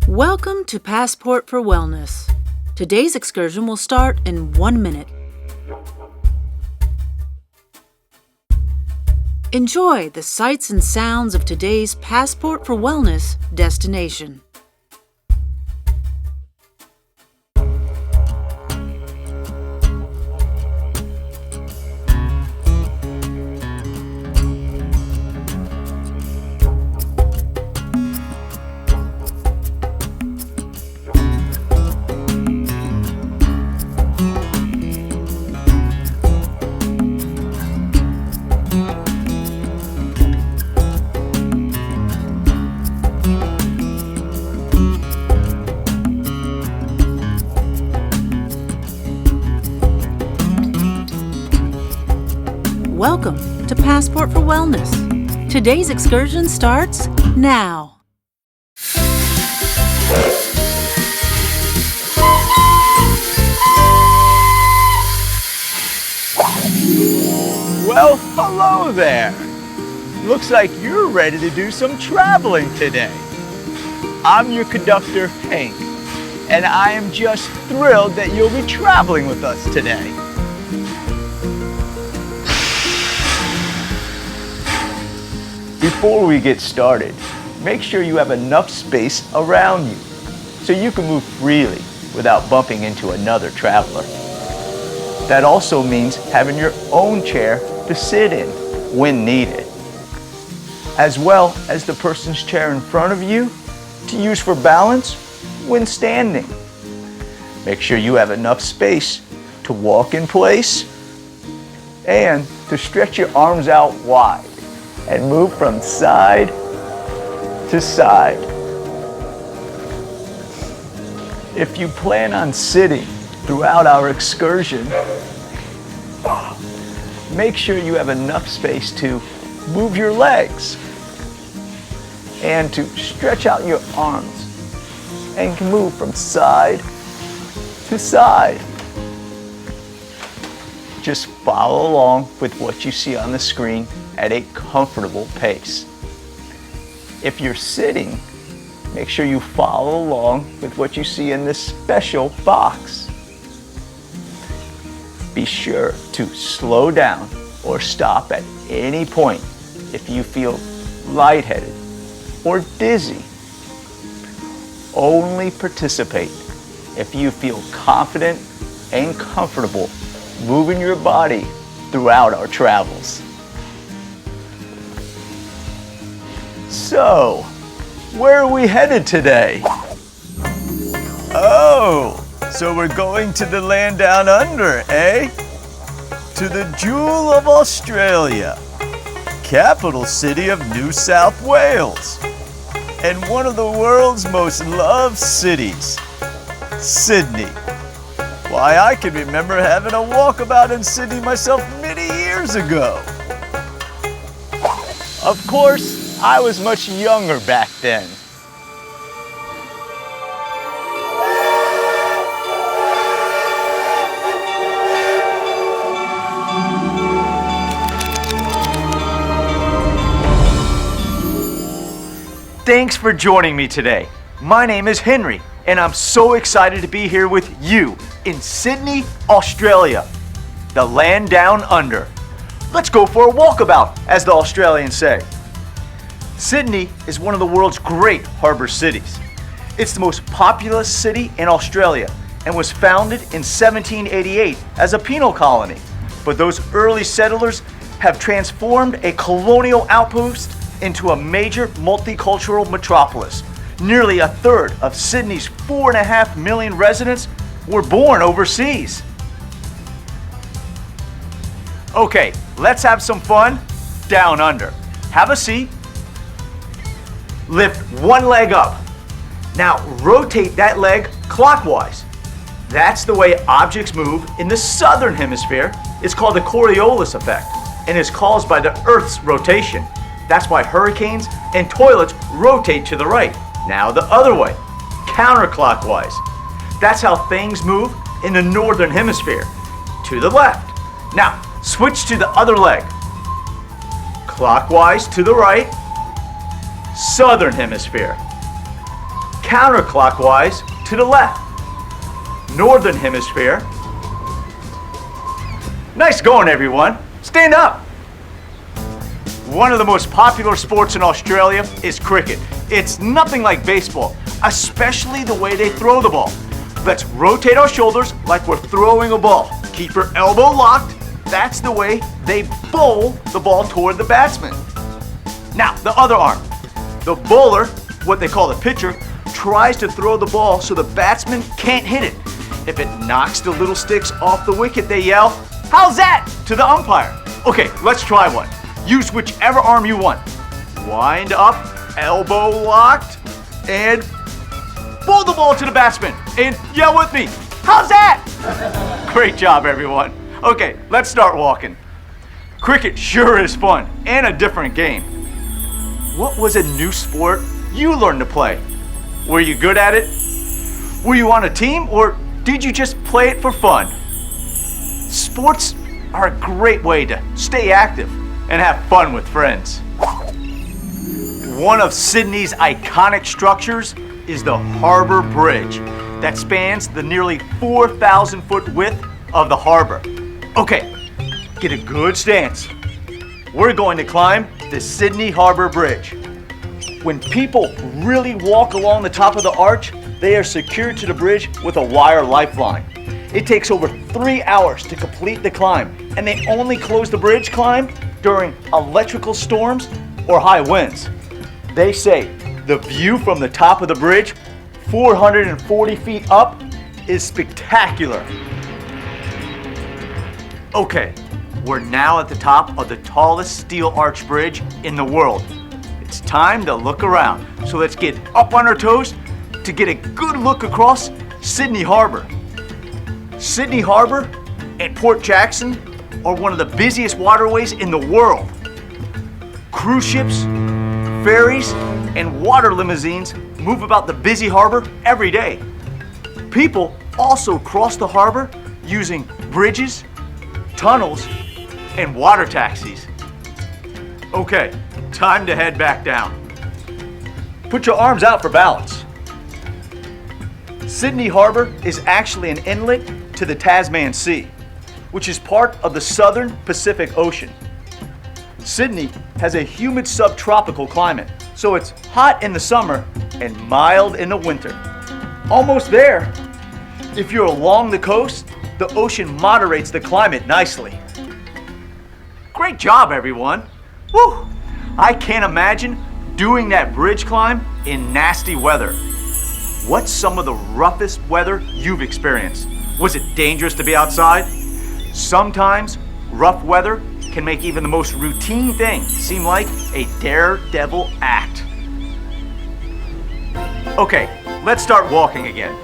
Welcome to Passport for Wellness. Today's excursion will start in 1 minute. Enjoy the sights and sounds of today's Passport for Wellness destination. Welcome to Passport for Wellness. Today's excursion starts now. Well, hello there. Looks like you're ready to do some traveling today. I'm your conductor, Hank, and I am just thrilled that you'll be traveling with us today. Before we get started, make sure you have enough space around you so you can move freely without bumping into another traveler. That also means having your own chair to sit in when needed, as well as the person's chair in front of you to use for balance when standing. Make sure you have enough space to walk in place and to stretch your arms out wide and move from side to side. If you plan on sitting throughout our excursion, make sure you have enough space to move your legs and to stretch out your arms and can move from side to side. Just follow along with what you see on the screen at a comfortable pace. If you're sitting, make sure you follow along with what you see in this special box. Be sure to slow down or stop at any point if you feel lightheaded or dizzy. Only participate if you feel confident and comfortable moving your body throughout our travels. So, where are we headed today? Oh, so we're going to the land down under, eh? To the jewel of Australia, capital city of New South Wales, and one of the world's most loved cities, Sydney. Why, I can remember having a walkabout in Sydney myself many years ago. Of course, I was much younger back then. Thanks for joining me today. My name is Henry, and I'm so excited to be here with you in Sydney, Australia, the land down under. Let's go for a walkabout, as the Australians say. Sydney is one of the world's great harbour cities. It's the most populous city in Australia and was founded in 1788 as a penal colony. But those early settlers have transformed a colonial outpost into a major multicultural metropolis. Nearly a third of Sydney's 4.5 million residents were born overseas. Okay, let's have some fun down under. Have a seat. Lift one leg up. Now rotate that leg clockwise. That's the way objects move in the southern hemisphere. It's called the Coriolis effect and is caused by the Earth's rotation. That's why hurricanes and toilets rotate to the right. Now the other way, counterclockwise. That's how things move in the northern hemisphere, to the left. Now, switch to the other leg. Clockwise to the right, southern hemisphere. counterclockwise to the left. Northern hemisphere. Nice going, everyone. Stand up. One of the most popular sports in Australia is cricket. It's nothing like baseball, especially the way they throw the ball. Let's rotate our shoulders like we're throwing a ball. Keep your elbow locked. That's the way they bowl the ball toward the batsman. Now, the other arm. The bowler, what they call the pitcher, tries to throw the ball so the batsman can't hit it. If it knocks the little sticks off the wicket, they yell, "How's that?" to the umpire. Okay, let's try one. Use whichever arm you want. Wind up, elbow locked, and bowl the ball to the batsman. And yell with me, "How's that?" Great job, everyone. Okay, let's start walking. Cricket sure is fun and a different game. What was a new sport you learned to play? Were you good at it? Were you on a team, or did you just play it for fun? Sports are a great way to stay active and have fun with friends. One of Sydney's iconic structures is the Harbour Bridge that spans the nearly 4,000-foot width of the harbor. Okay, get a good stance. We're going to climb the Sydney Harbour Bridge. When people really walk along the top of the arch, they are secured to the bridge with a wire lifeline. It takes over 3 hours to complete the climb, and they only close the bridge climb during electrical storms or high winds. They say the view from the top of the bridge, 440 feet up, is spectacular. Okay, we're now at the top of the tallest steel arch bridge in the world. It's time to look around. So let's get up on our toes to get a good look across Sydney Harbour. Sydney Harbour and Port Jackson are one of the busiest waterways in the world. Cruise ships, ferries, and water limousines move about the busy harbor every day. People also cross the harbor using bridges, tunnels, and water taxis. Okay, time to head back down. Put your arms out for balance. Sydney Harbour is actually an inlet to the Tasman Sea, which is part of the southern Pacific Ocean. Sydney has a humid subtropical climate, so it's hot in the summer and mild in the winter. Almost there. If you're along the coast, the ocean moderates the climate nicely. Great job, everyone. Woo! I can't imagine doing that bridge climb in nasty weather. What's some of the roughest weather you've experienced? Was it dangerous to be outside? Sometimes rough weather can make even the most routine thing seem like a daredevil act. Okay, let's start walking again.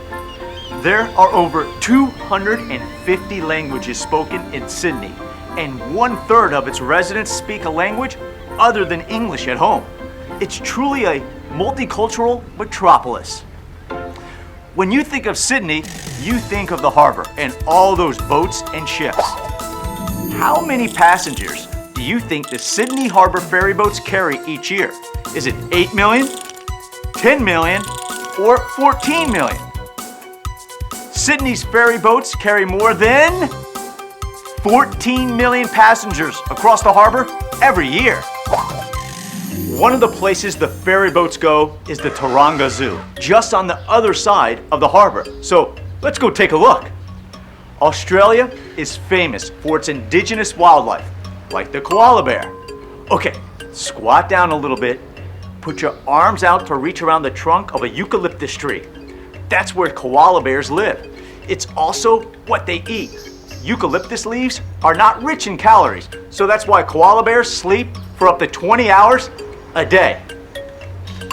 There are over 250 languages spoken in Sydney, and 1/3 of its residents speak a language other than English at home. It's truly a multicultural metropolis. When you think of Sydney, you think of the harbor and all those boats and ships. How many passengers do you think the Sydney Harbour ferry boats carry each year? Is it 8 million, 10 million, or 14 million? Sydney's ferry boats carry more than 14 million passengers across the harbor every year. One of the places the ferry boats go is the Taronga Zoo, just on the other side of the harbor. So let's go take a look. Australia is famous for its indigenous wildlife, like the koala bear. Okay, squat down a little bit. Put your arms out to reach around the trunk of a eucalyptus tree. That's where koala bears live. It's also what they eat. Eucalyptus leaves are not rich in calories, so that's why koala bears sleep for up to 20 hours a day.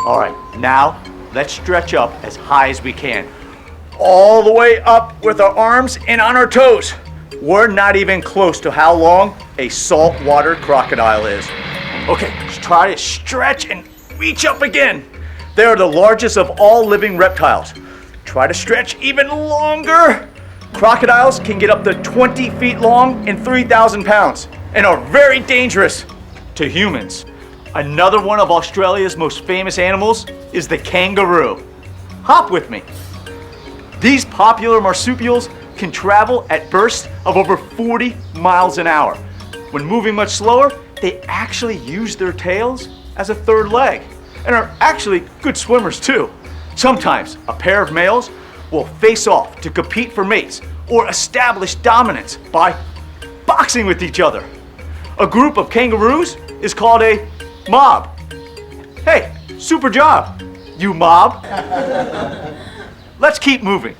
All right, now let's stretch up as high as we can. All the way up with our arms and on our toes. We're not even close to how long a saltwater crocodile is. Okay, let's try to stretch and reach up again. They are the largest of all living reptiles. Try to stretch even longer. Crocodiles can get up to 20 feet long and 3,000 pounds and are very dangerous to humans. Another one of Australia's most famous animals is the kangaroo. Hop with me. These popular marsupials can travel at bursts of over 40 miles an hour. When moving much slower, they actually use their tails as a third leg and are actually good swimmers too. Sometimes a pair of males will face off to compete for mates or establish dominance by boxing with each other. A group of kangaroos is called a mob. Hey, super job, you mob. Let's keep moving.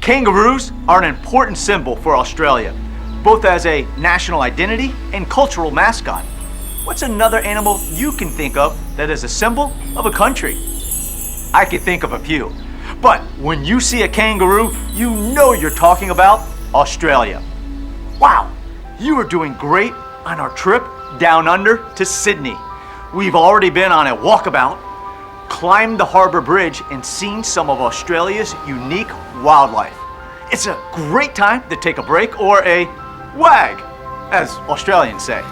Kangaroos are an important symbol for Australia, both as a national identity and cultural mascot. What's another animal you can think of that is a symbol of a country? I can think of a few, but when you see a kangaroo, you know you're talking about Australia. Wow, you are doing great on our trip down under to Sydney. We've already been on a walkabout, climbed the Harbour Bridge, and seen some of Australia's unique wildlife. It's a great time to take a break, or a wag, as Australians say,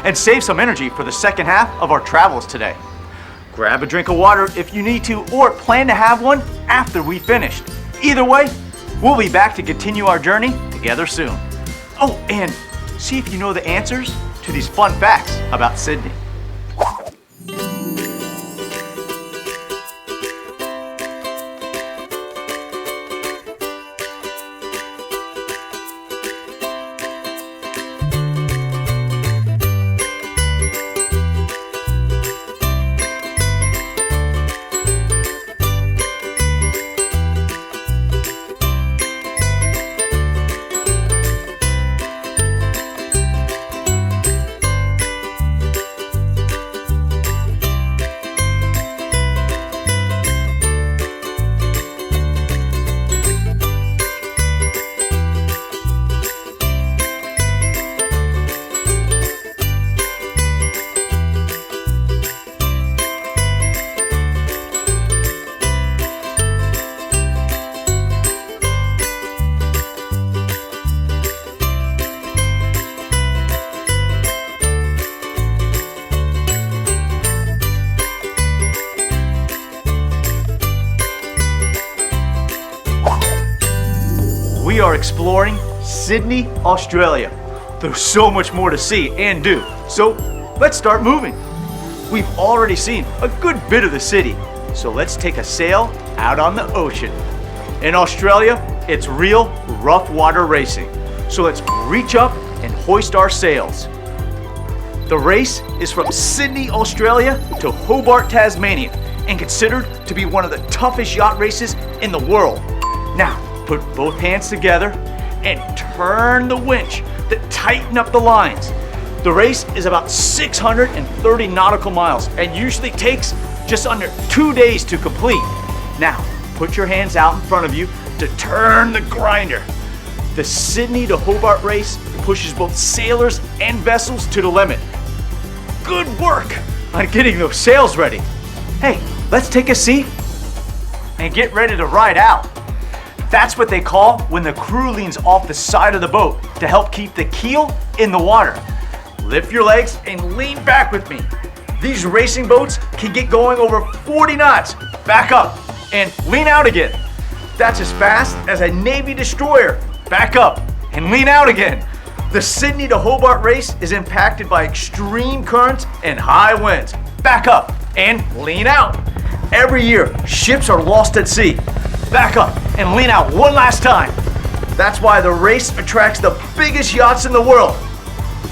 and save some energy for the second half of our travels today. Grab a drink of water if you need to, or plan to have one after we finished. Either way, we'll be back to continue our journey together soon. Oh, and see if you know the answers to these fun facts about Sydney. We are exploring Sydney, Australia. There's so much more to see and do, so let's start moving. We've already seen a good bit of the city, so let's take a sail out on the ocean. In Australia, it's real rough water racing, so let's reach up and hoist our sails. The race is from Sydney, Australia to Hobart, Tasmania, and considered to be one of the toughest yacht races in the world. Now, put both hands together and turn the winch to tighten up the lines. The race is about 630 nautical miles and usually takes just under 2 days to complete. Now, put your hands out in front of you to turn the grinder. The Sydney to Hobart race pushes both sailors and vessels to the limit. Good work on getting those sails ready. Hey, let's take a seat and get ready to ride out. That's what they call when the crew leans off the side of the boat to help keep the keel in the water. Lift your legs and lean back with me. These racing boats can get going over 40 knots. Back up and lean out again. That's as fast as a Navy destroyer. Back up and lean out again. The Sydney to Hobart race is impacted by extreme currents and high winds. Back up and lean out. Every year, ships are lost at sea. Back up and lean out one last time. That's why the race attracts the biggest yachts in the world.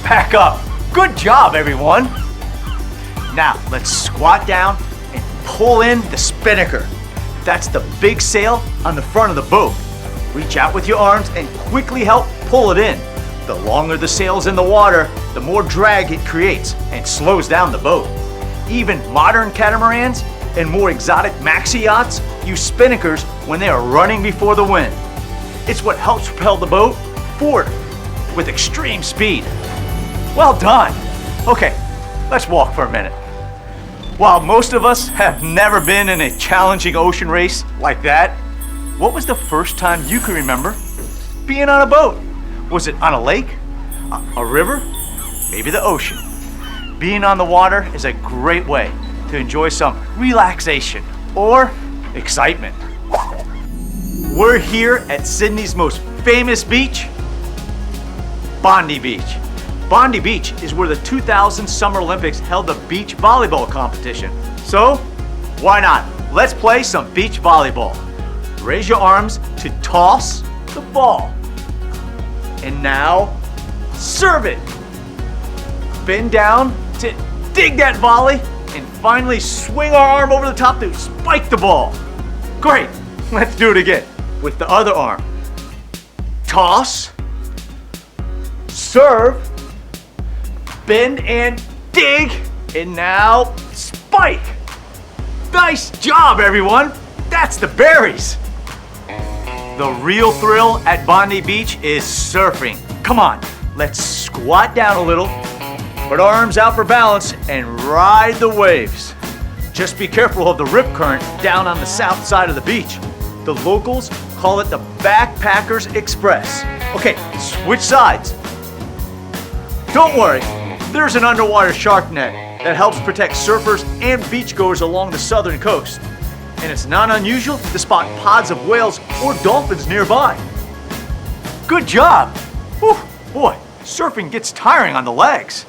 Back up. Good job, everyone. Now, let's squat down and pull in the spinnaker. That's the big sail on the front of the boat. Reach out with your arms and quickly help pull it in. The longer the sail's in the water, the more drag it creates and slows down the boat. Even modern catamarans and more exotic maxi yachts use spinnakers when they are running before the wind. It's what helps propel the boat forward with extreme speed. Well done. Okay, let's walk for a minute. While most of us have never been in a challenging ocean race like that, what was the first time you can remember being on a boat? Was it on a lake, a river, maybe the ocean? Being on the water is a great way to enjoy some relaxation or excitement. We're here at Sydney's most famous beach, Bondi Beach. Bondi Beach is where the 2000 Summer Olympics held the beach volleyball competition. So, why not? Let's play some beach volleyball. Raise your arms to toss the ball. And now, serve it. Bend down to dig that volley, and finally swing our arm over the top to spike the ball. Great, let's do it again with the other arm. Toss, serve, bend and dig, and now spike. Nice job, everyone. That's the berries. The real thrill at Bondi Beach is surfing. Come on, let's squat down a little, put our arms out for balance, and ride the waves. Just be careful of the rip current down on the south side of the beach. The locals call it the Backpackers Express. Okay, switch sides. Don't worry, there's an underwater shark net that helps protect surfers and beachgoers along the southern coast. And it's not unusual to spot pods of whales or dolphins nearby. Good job! Whew, boy, surfing gets tiring on the legs.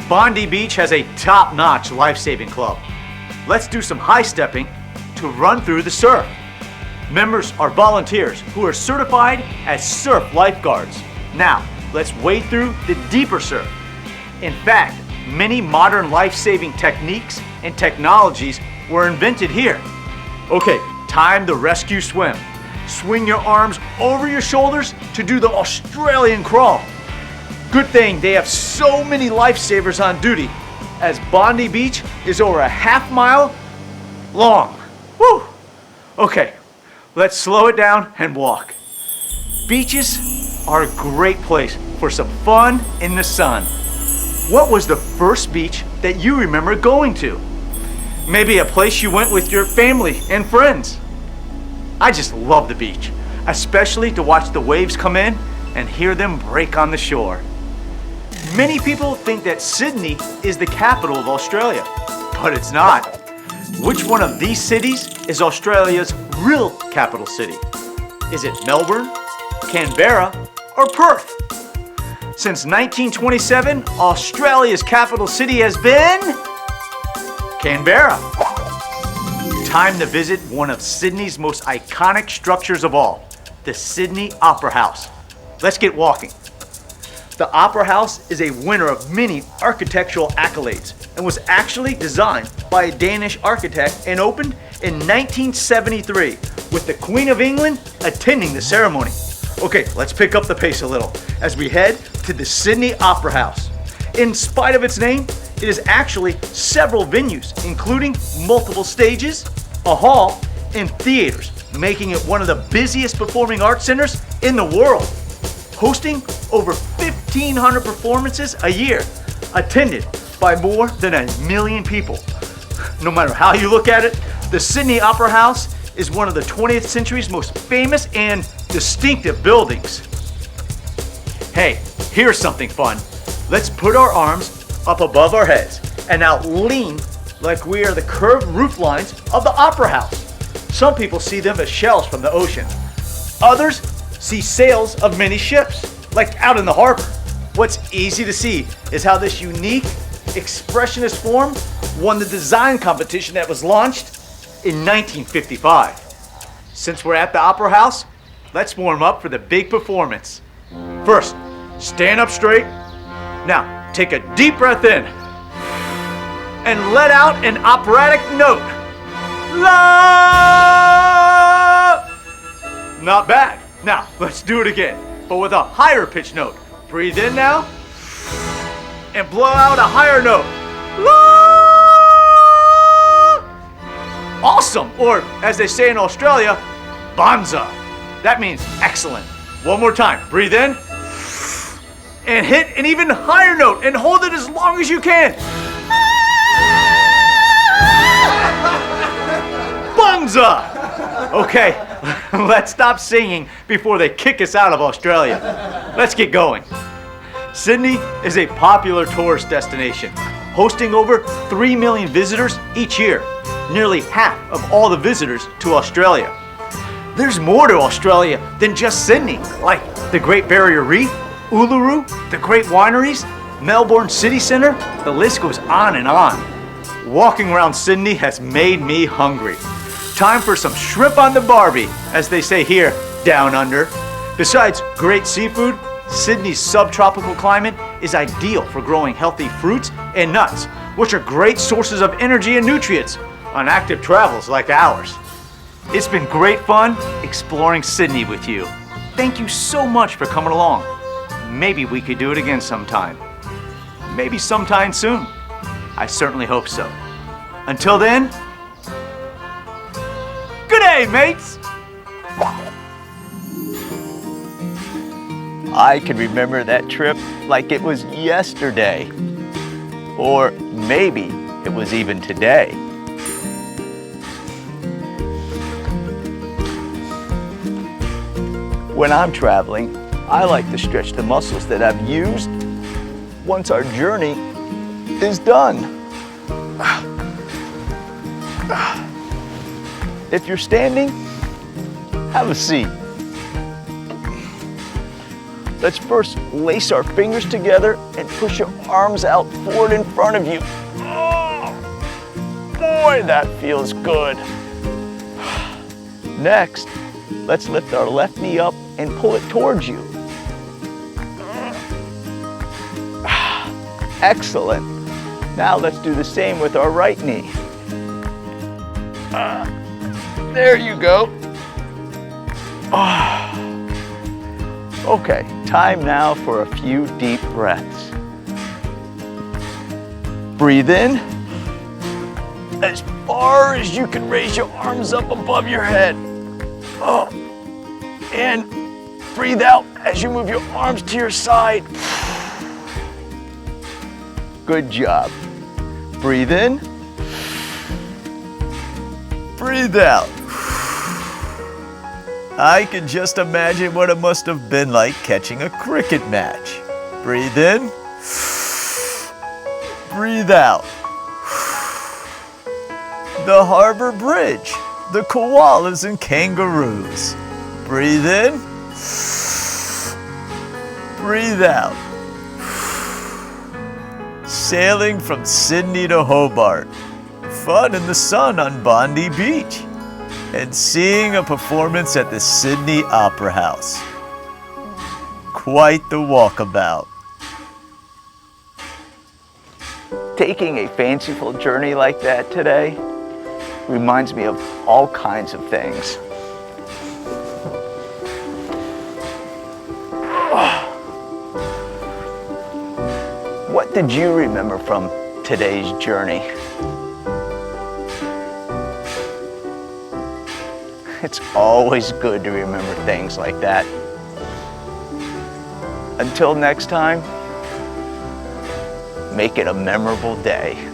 Bondi Beach has a top-notch life-saving club. Let's do some high stepping to run through the surf. Members are volunteers who are certified as surf lifeguards. Now, let's wade through the deeper surf. In fact, many modern life-saving techniques and technologies were invented here. Okay, time the rescue swim. Swing your arms over your shoulders to do the Australian crawl. Good thing they have so many lifesavers on duty, as Bondi Beach is over a half-mile long. Woo! Okay, let's slow it down and walk. Beaches are a great place for some fun in the sun. What was the first beach that you remember going to? Maybe a place you went with your family and friends. I just love the beach, especially to watch the waves come in and hear them break on the shore. Many people think that Sydney is the capital of Australia, but it's not. Which one of these cities is Australia's real capital city? Is it Melbourne, Canberra, or Perth? Since 1927, Australia's capital city has been Canberra. Time to visit one of Sydney's most iconic structures of all, the Sydney Opera House. Let's get walking. The Opera House is a winner of many architectural accolades and was actually designed by a Danish architect and opened in 1973 with the Queen of England attending the ceremony. Okay, let's pick up the pace a little as we head to the Sydney Opera House. In spite of its name, it is actually several venues, including multiple stages, a hall, and theaters, making it one of the busiest performing arts centers in the world, hosting over 1,500 performances a year, attended by more than 1 million people. No matter how you look at it, the Sydney Opera House is one of the 20th century's most famous and distinctive buildings. Hey, here's something fun. Let's put our arms up above our heads and now lean like we are the curved roof lines of the Opera House. Some people see them as shells from the ocean. Others see sails of many ships, like out in the harbor. What's easy to see is how this unique expressionist form won the design competition that was launched in 1955. Since we're at the Opera House, let's warm up for the big performance. First, stand up straight. Now, take a deep breath in and let out an operatic note. La! Not bad. Now, let's do it again, but with a higher pitch note. Breathe in now and blow out a higher note. La! Awesome, or as they say in Australia, bonza. That means excellent. One more time. Breathe in and hit an even higher note and hold it as long as you can. Bonza! Okay, let's stop singing before they kick us out of Australia. Let's get going. Sydney is a popular tourist destination, hosting over 3 million visitors each year, nearly half of all the visitors to Australia. There's more to Australia than just Sydney, like the Great Barrier Reef, Uluru, the great wineries, Melbourne City Centre, the list goes on and on. Walking around Sydney has made me hungry. Time for some shrimp on the barbie, as they say here, down under. Besides great seafood, Sydney's subtropical climate is ideal for growing healthy fruits and nuts, which are great sources of energy and nutrients on active travels like ours. It's been great fun exploring Sydney with you. Thank you so much for coming along. Maybe we could do it again sometime. Maybe sometime soon. I certainly hope so. Until then, good day, mates! I can remember that trip like it was yesterday. Or maybe it was even today. When I'm traveling, I like to stretch the muscles that I've used once our journey is done. If you're standing, have a seat. Let's first lace our fingers together and push your arms out forward in front of you. Oh, boy, that feels good. Next, let's lift our left knee up and pull it towards you. Excellent. Now let's do the same with our right knee. There you go. Okay, time now for a few deep breaths. Breathe in as far as you can, raise your arms up above your head. And breathe out as you move your arms to your side. Good job. Breathe in. Breathe out. I can just imagine what it must have been like catching a cricket match. Breathe in. Breathe out. The Harbour Bridge, the koalas and kangaroos. Breathe in. Breathe out. Sailing from Sydney to Hobart. Fun in the sun on Bondi Beach. And seeing a performance at the Sydney Opera House. Quite the walkabout. Taking a fanciful journey like that today reminds me of all kinds of things. What did you remember from today's journey? It's always good to remember things like that. Until next time, make it a memorable day.